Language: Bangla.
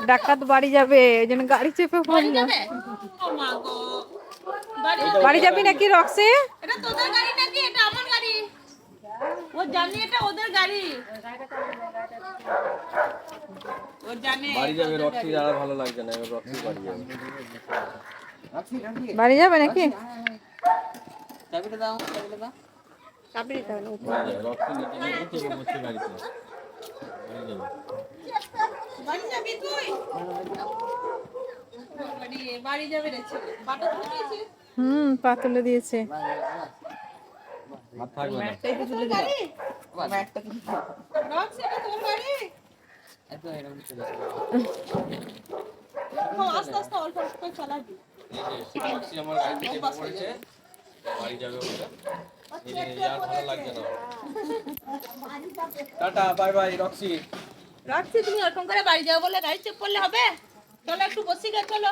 ডাকাত বাড়ি যাবে, ওই জন্য গাড়ি চেপে পড়লো। বাড়ি যাবি নাকি রক্সি? এটা তোদের গাড়ি নাকি এটা আমার গাড়ি? ও জানি এটা ওদের গাড়ি। ও জানে বাড়ি যাবে রক্সি, আর ভালো লাগছে না, এবার রক্সি বাড়ি যাবে। বাড়ি যাবে নাকি? চাবিটা দাও, চাবিটা দাও। চাবি দিতে হবে না। বাড়ি যাবে, রক্সি নিচে নিয়ে চেপে বসছে গাড়িতে। বাড়ি যাবে। বাড়ি যাবি তুই? বাড়ি যাবে রে ছেলে। বাটা তুলে দিয়েছিস? পা তুলে দিয়েছে। আর থাকবে না। এই তো তুলে দিলাম। ব্যাগটা তুলে দিলাম। রক্স এটা তোর গাড়ি? এত এরকম চলে আসে। আস্তে আস্তে অল্প অল্প করে চালাবি। এই যে রক্সি আমার গাড়িতে চেপে পড়েছে, বাড়ি যাবে ওটা। এই যে আর ভালো লাগছে না। Tata, bye bye Roxie. রাখছি, তুমি ওরকম করে বাড়ি যাও বলে গাড়ি চেক করলে হবে? চলো একটু বসি গে, চলো।